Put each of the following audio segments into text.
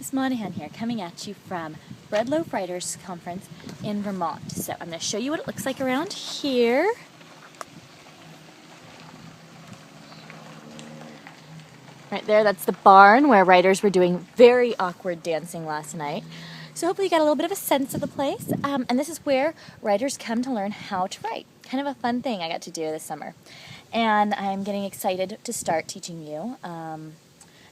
Miss Monahan here, coming at you from Breadloaf Writers Conference in Vermont. So I'm going to show you what it looks like around here. Right there, that's the barn where writers were doing very awkward dancing last night. So hopefully you got a little bit of a sense of the place. And this is where writers come to learn how to write. Kind of a fun thing I got to do this summer. And I'm getting excited to start teaching you.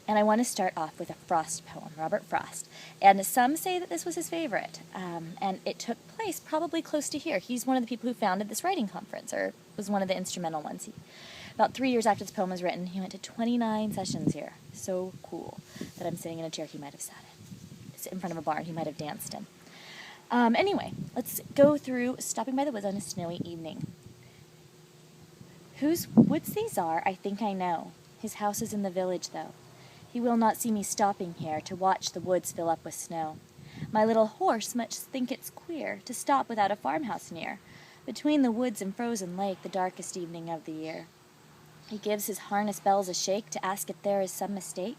And I want to start off with a Frost poem, Robert Frost. And some say that this was his favorite. And it took place probably close to here. He's one of the people who founded this writing conference, or was one of the instrumental ones. About 3 years after this poem was written, he went to 29 sessions here. So cool that I'm sitting in a chair he might have sat in. It's in front of a barn he might have danced in. Anyway, let's go through Stopping by the Woods on a Snowy Evening. Whose woods these are, I think I know. His house is in the village, though. He will not see me stopping here to watch the woods fill up with snow. My little horse must think it's queer to stop without a farmhouse near, between the woods and frozen lake, the darkest evening of the year. He gives his harness bells a shake to ask if there is some mistake.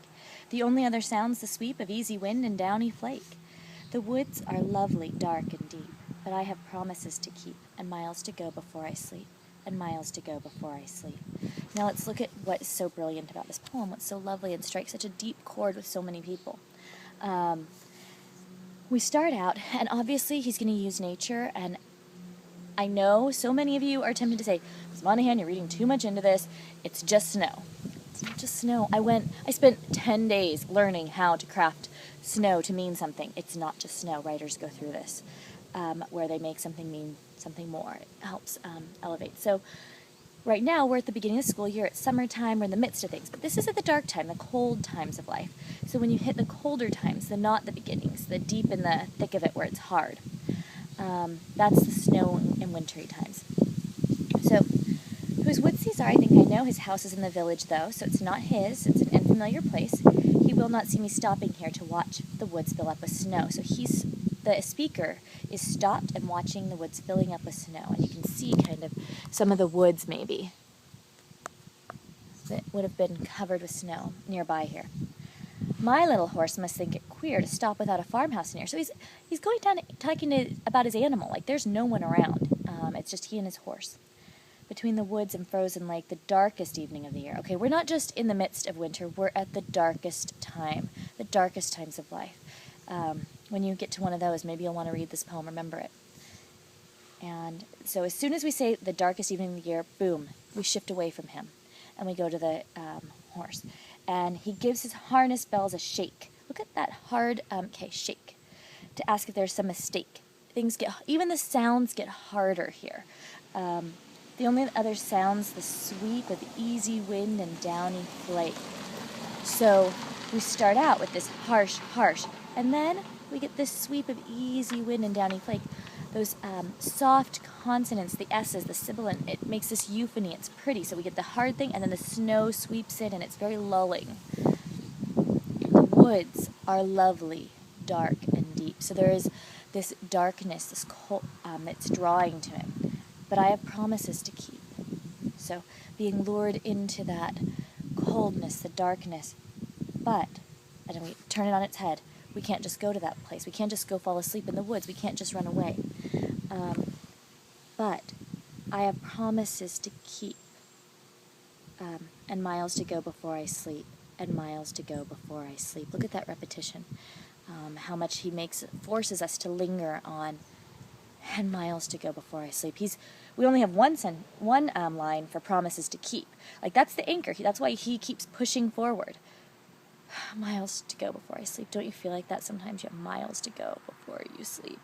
The only other sound's the sweep of easy wind and downy flake. The woods are lovely, dark and deep, but I have promises to keep, and miles to go before I sleep, and miles to go before I sleep. Now let's look at what is so brilliant about this poem, what's so lovely and strikes such a deep chord with so many people. We start out, and obviously he's going to use nature, and I know so many of you are tempted to say, Ms. Monahan, you're reading too much into this. It's just snow. It's not just snow. I spent 10 days learning how to craft snow to mean something. It's not just snow. Writers go through this, where they make something mean something more. It helps elevate. So right now, we're at the beginning of the school year. It's summertime. We're in the midst of things. But this is at the dark time, the cold times of life. So when you hit the colder times, not the beginnings, the deep in the thick of it where it's hard, that's the snow and wintry times. So whose woods these are, I think I know. His house is in the village, though, so it's not his. It's an unfamiliar place. He will not see me stopping here to watch the woods fill up with snow. So the speaker is stopped and watching the woods filling up with snow. And you can see kind of some of the woods, maybe, that would have been covered with snow nearby here. My little horse must think it queer to stop without a farmhouse near. So he's going down talking about his animal. Like, there's no one around. It's just he and his horse. Between the woods and frozen lake, the darkest evening of the year. Okay, we're not just in the midst of winter. We're at the darkest time, the darkest times of life. When you get to one of those, maybe you'll want to read this poem, remember it. And so as soon as we say the darkest evening of the year, boom, we shift away from him. And we go to the horse. And he gives his harness bells a shake. Look at that hard, shake. To ask if there's some mistake. Even the sounds get harder here. The only other sounds, the sweep of easy wind and downy flake. So we start out with this harsh, and then we get this sweep of easy wind and downy flake. Those soft consonants, the S's, the sibilant, it makes this euphony. It's pretty. So we get the hard thing, and then the snow sweeps in, and it's very lulling. The woods are lovely, dark, and deep. So there is this darkness, this cold, that's drawing to him. But I have promises to keep. So being lured into that coldness, the darkness. But, and then we turn it on its head. We can't just go to that place. We can't just go fall asleep in the woods. We can't just run away. But I have promises to keep, and miles to go before I sleep, and miles to go before I sleep. Look at that repetition. How much he forces us to linger on, and miles to go before I sleep. We only have one line for promises to keep. Like, that's the anchor. That's why he keeps pushing forward. Miles to go before I sleep. Don't you feel like that sometimes? You have miles to go before you sleep.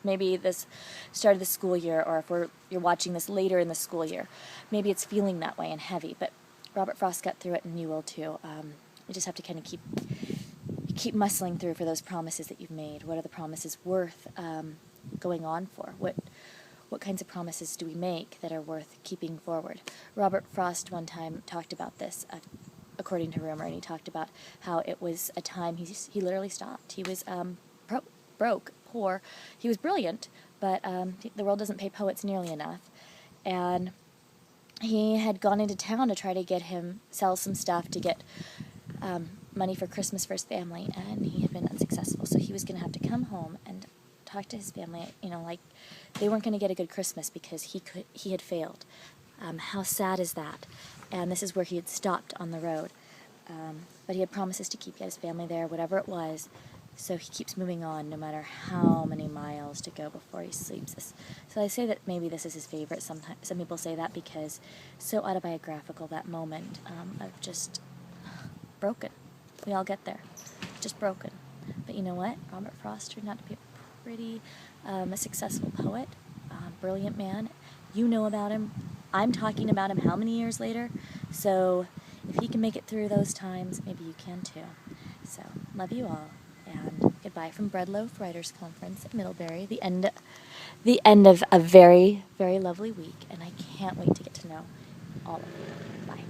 Maybe this start of the school year, or if you're watching this later in the school year, maybe it's feeling that way and heavy. But Robert Frost got through it, and you will too. You just have to kind of keep muscling through for those promises that you've made. What are the promises worth going on for? What kinds of promises do we make that are worth keeping forward? Robert Frost one time talked about this, according to rumor, and he talked about how it was a time he literally stopped. He was broke, poor. He was brilliant, but the world doesn't pay poets nearly enough. And he had gone into town to try to sell some stuff to get money for Christmas for his family, and he had been unsuccessful. So he was going to have to come home and talk to his family, like they weren't going to get a good Christmas because he had failed. How sad is that? And this is where he had stopped on the road. But he had promises to keep, get his family there, whatever it was. So he keeps moving on no matter how many miles to go before he sleeps. So I say that maybe this is his favorite. Sometimes some people say that because so autobiographical, that moment of just broken. We all get there, just broken. But you know what? Robert Frost turned out to be a pretty successful poet, brilliant man. You know about him. I'm talking about him how many years later? So if he can make it through those times, maybe you can too. So love you all, and goodbye from Breadloaf Writers Conference at Middlebury. The end of a very, very lovely week, and I can't wait to get to know all of you. Bye.